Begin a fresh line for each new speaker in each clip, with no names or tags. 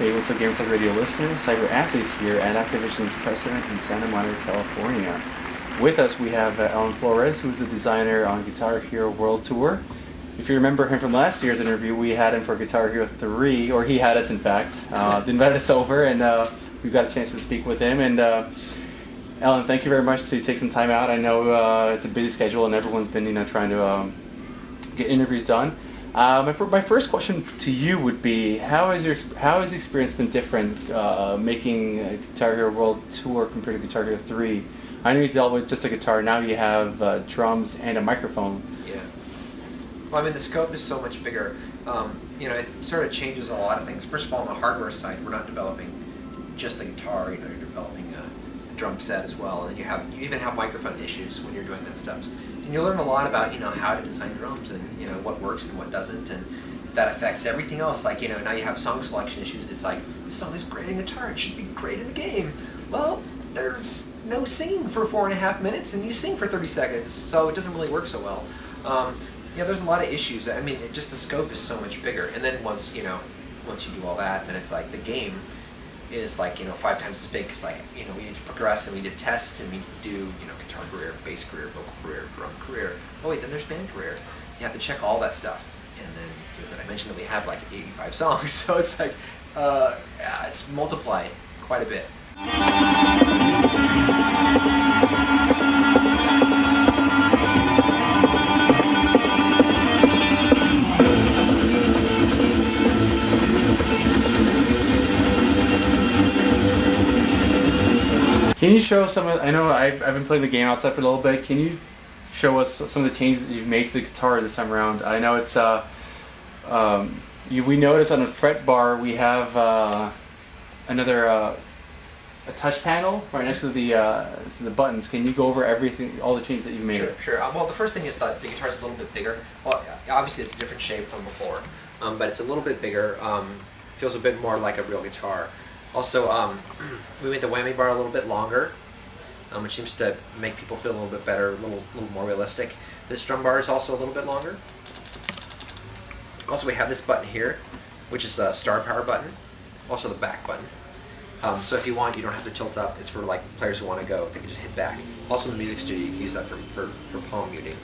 Hey, what's up, Gamer Tech Radio listener? Cyber Athlete here at Activision's president in Santa Monica, California. With us, we have Alan Flores, who's the designer on Guitar Hero World Tour. If you remember him from last year's interview, we had him for Guitar Hero 3, or he had us, in fact. Invited us over, and we got a chance to speak with him. And Alan, thank you very much to take some time out. I know it's a busy schedule, and everyone's been, trying to get interviews done. My first question to you would be, how has the experience been different making a Guitar Hero World Tour compared to Guitar Hero 3? I know you dealt with just a guitar. Now you have drums and a microphone.
Yeah. Well, I mean, the scope is so much bigger. It sort of changes a lot of things. First of all, on the hardware side, we're not developing just the guitar. You're developing the drum set as well, and you even have microphone issues when you're doing that stuff. And you learn a lot about how to design drums and what works and what doesn't, and that affects everything else. Like now you have song selection issues. It's like, this song is great in guitar. It should be great in the game. Well, there's no singing for 4.5 minutes, and you sing for 30 seconds, so it doesn't really work so well. There's a lot of issues. I mean, just the scope is so much bigger. And then once you do all that, then it's like the game is like 5 times as big, because we need to progress, and we need to test, and we need to do guitar career, bass career, vocal career, drum career. Oh wait, then there's band career. You have to check all that stuff. And then I mentioned that we have like 85 songs, so it's like it's multiplied quite a bit.
Can you show some of, I know I've been playing the game outside for a little bit. Can you show us some of the changes that you've made to the guitar this time around? I know it's, we noticed on the fret bar we have another a touch panel right next to the buttons. Can you go over everything, all the changes that you've made?
Sure. Well, the first thing is that the guitar is a little bit bigger. Well, obviously it's a different shape from before, but it's a little bit bigger. Feels a bit more like a real guitar. Also, we made the whammy bar a little bit longer, which seems to make people feel a little bit better, a little more realistic. This drum bar is also a little bit longer. Also, we have this button here, which is a star power button. Also, the back button. So if you want, you don't have to tilt up. It's for like players who want to go. They can just hit back. Also, in the music studio, you can use that for palm muting.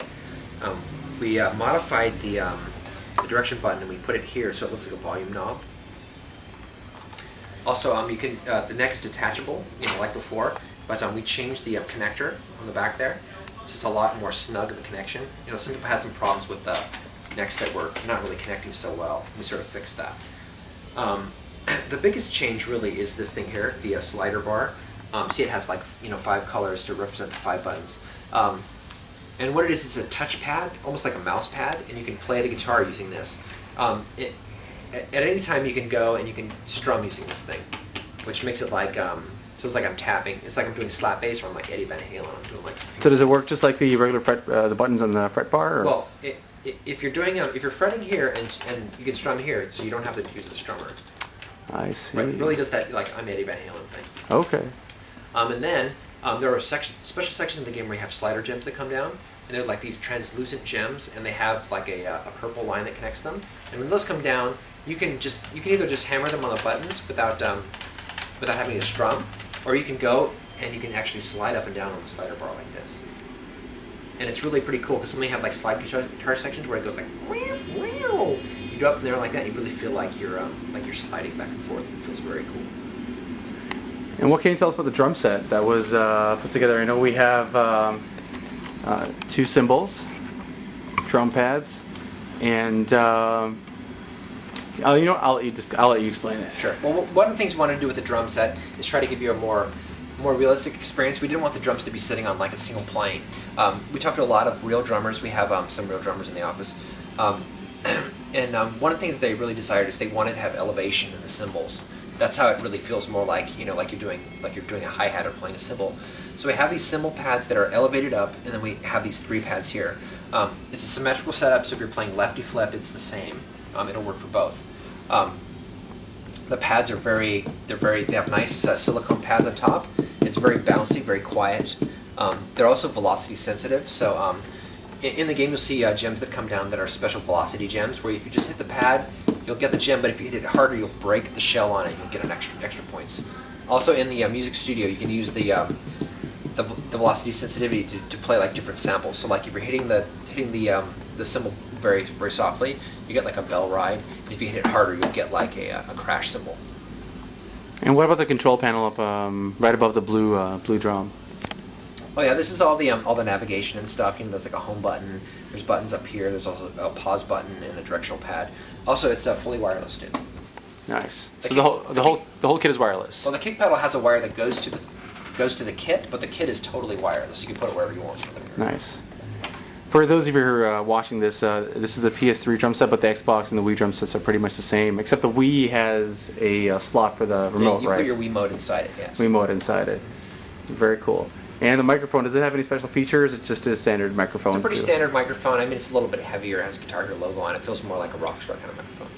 We modified the direction button, and we put it here so it looks like a volume knob. Also, you can the neck is detachable, like before, but we changed the connector on the back there. It's just a lot more snug of a connection. Some people had some problems with the necks that were not really connecting so well. We sort of fixed that. The biggest change really is this thing here, the slider bar. See, it has like 5 colors to represent the 5 buttons. And what it is, it's a touch pad, almost like a mouse pad, and you can play the guitar using this. At any time you can go and you can strum using this thing, which makes it like, so it's like I'm tapping. It's like I'm doing slap bass, or I'm like Eddie Van Halen. I'm doing like something.
So does it work just like the regular fret, the buttons on the fret bar? Or?
Well, if you're fretting here and you can strum here, so you don't have to use the strummer.
I see.
Right, it really does that like I'm Eddie Van Halen thing.
Okay.
And then there are special sections of the game where you have slider gems that come down, and they're like these translucent gems, and they have like a purple line that connects them. And when those come down, you can either just hammer them on the buttons without having to strum, or you can go and you can actually slide up and down on the slider bar like this. And it's really pretty cool, because when we have like slide guitar sections where it goes like wow, you go up in there like that, and you really feel like you're sliding back and forth. It feels very cool.
And what can you tell us about the drum set that was put together? I know we have 2 cymbals, drum pads, and I'll let you explain it.
Sure. Well, one of the things we wanted to do with the drum set is try to give you a more realistic experience. We didn't want the drums to be sitting on like a single plane. We talked to a lot of real drummers. We have some real drummers in the office. And one of the things that they really desired is they wanted to have elevation in the cymbals. That's how it really feels more like like you're doing a hi-hat or playing a cymbal. So we have these cymbal pads that are elevated up, and then we have these 3 pads here. It's a symmetrical setup, so if you're playing lefty flip, it's the same. It'll work for both. The pads are they have nice silicone pads on top. It's very bouncy, very quiet. They're also velocity sensitive, so in the game you'll see gems that come down that are special velocity gems, where if you just hit the pad you'll get the gem, but if you hit it harder, you'll break the shell on it. You'll get an extra points. Also, in the Music Studio, you can use the velocity sensitivity to play like different samples. So, like if you're hitting the cymbal very softly, you get like a bell ride. And if you hit it harder, you'll get like a crash cymbal.
And what about the control panel up right above the blue drum?
Oh yeah, this is all the navigation and stuff. You know, there's like a home button. There's buttons up here. There's also a pause button and a directional pad. Also, it's fully wireless too.
Nice. So the whole kit is wireless.
Well, the kick pedal has a wire that goes to the kit, but the kit is totally wireless. You can put it wherever you want.
Nice. For those of you who are watching this, this is a PS3 drum set, but the Xbox and the Wii drum sets are pretty much the same, except the Wii has a slot for the remote,
you
right?
put your Wii mode inside it, yes.
Wii mode inside it. Very cool. And the microphone, does it have any special features? It's just a standard microphone.
It's a pretty
too?
standard microphone. I mean, it's a little bit heavier. It has a Guitar Hero logo on it. It feels more like a Rockstar kind of microphone.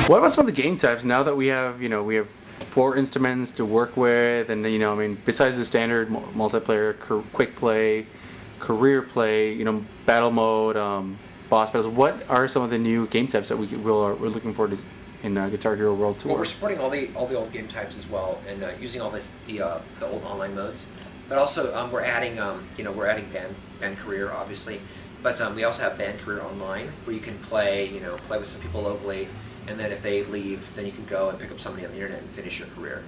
What about some of the game types now that we have 4 instruments to work with, and I mean, besides the standard multiplayer, quick play, career play, battle mode, boss battles, what are some of the new game types that we're looking forward to in Guitar Hero World Tour?
Well, we're supporting all the old game types as well, and using all the old online modes. But also we're adding band career obviously, but we also have band career online where you can play with some people locally. And then if they leave, then you can go and pick up somebody on the internet and finish your career.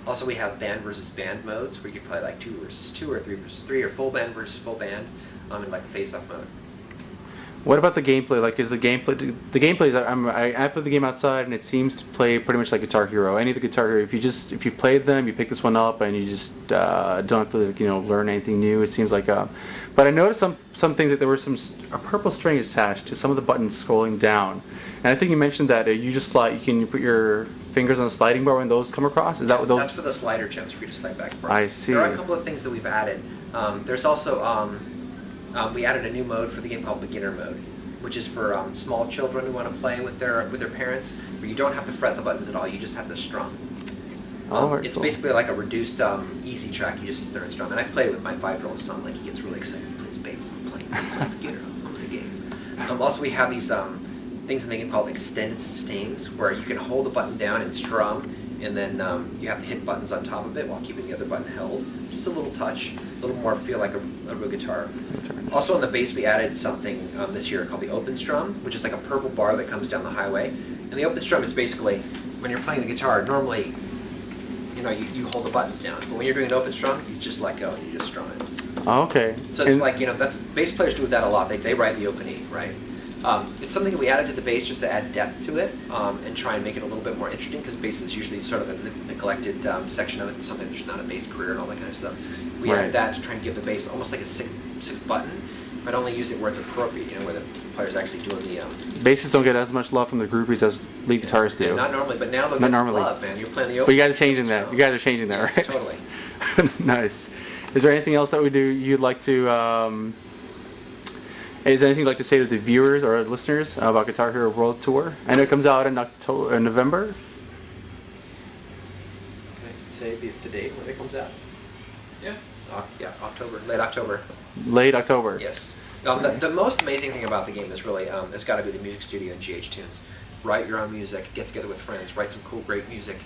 Also, we have band versus band modes where you can play like 2 versus 2 or 3 versus 3 or full band versus full band in like a face-up mode.
What about the gameplay? Like, is the gameplay? The gameplay is I played the game outside and it seems to play pretty much like Guitar Hero. Any of the Guitar Hero, if you played them, you pick this one up and you just don't have to learn anything new. It seems like but I noticed some things that there were a purple string attached to some of the buttons scrolling down. And I think you mentioned that you can put your fingers on a sliding bar when those come across. Is that what those?
That's for the slider gems for you to slide back and forth.
I see.
There are a couple of things that we've added. There's also we added a new mode for the game called Beginner Mode, which is for small children who want to play with their parents, where you don't have to fret the buttons at all. You just have to strum. It's basically like a reduced easy track. You just sit there and strum. And I've played it with my 5-year-old son. Like, he gets really excited. He plays bass. I'm playing Beginner. I'm in a game. Also, we have these things in the game called extended sustains, where you can hold a button down and strum, and then you have to hit buttons on top of it while keeping the other button held. Just a little touch, a little more feel like a real guitar. Also on the bass, we added something this year called the open strum, which is like a purple bar that comes down the highway. And the open strum is basically, when you're playing the guitar, normally you hold the buttons down, but when you're doing an open strum, you just let go and you just strum it.
Oh, okay.
So it's like, that's bass players do that a lot. They ride the open E, right? It's something that we added to the bass just to add depth to it and try and make it a little bit more interesting, because bass is usually sort of a neglected section of it, something there's not a bass career and all that kind of stuff. We added that to try and give the bass almost like a sixth button, but only use it where it's appropriate, where the player's actually doing the...
Bassists don't get as much love from the groupies as lead guitarists do.
Not normally, but now they'll get some love, man. You're playing the open.
But you guys are changing that. You guys are changing that, right?
Yes, totally.
Nice. Is there anything else that you'd like to... Is there anything you'd like to say to the viewers or listeners about Guitar Hero World Tour? I know it comes out in November.
Can I say the date when it comes out? Yeah. October. Late October.
Late October.
Yes. The most amazing thing about the game is really, it's got to be the music studio and GH Tunes. Write your own music, get together with friends, write some cool, great music,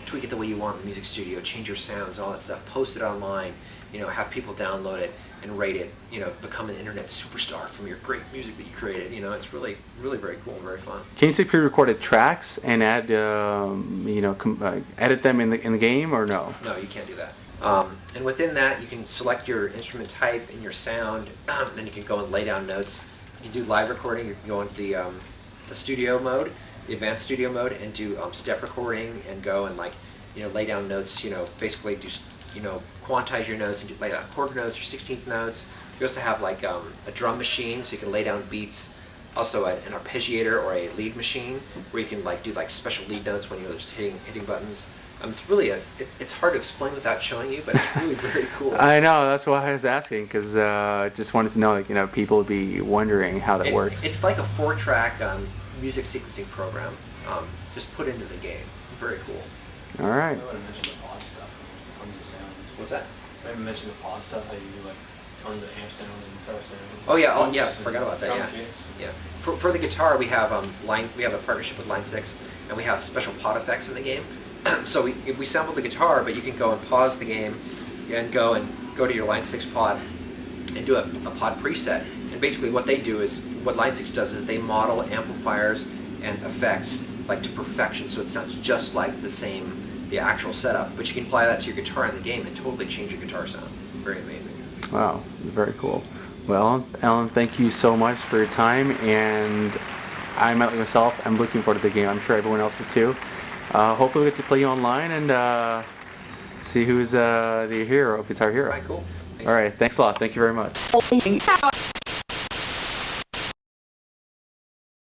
tweak it the way you want in the music studio, change your sounds, all that stuff, post it online, have people download it and rate it, become an internet superstar from your great music that you created. It's really, really very cool and very fun.
Can you take pre-recorded tracks and add, edit them in the game, or no?
No, you can't do that. And within that, you can select your instrument type and your sound, then you can go and lay down notes. You can do live recording. You can go into the studio mode, the advanced studio mode, and do step recording and go and lay down notes. Basically do quantize your notes and lay down quarter notes or 16th notes. You also have a drum machine, so you can lay down beats Also an arpeggiator or a lead machine where you can do special lead notes when you're just hitting buttons. It's really it's hard to explain without showing you, but it's really very cool.
I know, that's why I was asking, because just wanted to know, people would be wondering how that works.
It's like a 4-track music sequencing program, just put into the game. Very cool.
All right.
I want to mention the pause stuff. There's tons of sounds.
What's that?
I haven't mentioned the pause stuff. How you do tons of amp sounds and guitar sounds.
Oh yeah,
Pumps
I
and
forgot about that.
drum
Yeah,
kits.
yeah. For the guitar, we have we have a partnership with Line 6, and we have special pod effects in the game. So we sampled the guitar, but you can go and pause the game, and go to your Line 6 pod, and do a pod preset. And basically, what Line 6 does is they model amplifiers and effects to perfection, so it sounds just like the actual setup. But you can apply that to your guitar in the game and totally change your guitar sound. Very amazing.
Wow, very cool. Well, Alan, thank you so much for your time, and myself, I'm looking forward to the game. I'm sure everyone else is too. Hopefully we get to play you online and see who's the hero, Guitar Hero.
All right, cool. Thanks.
All right, thanks a lot. Thank you very much.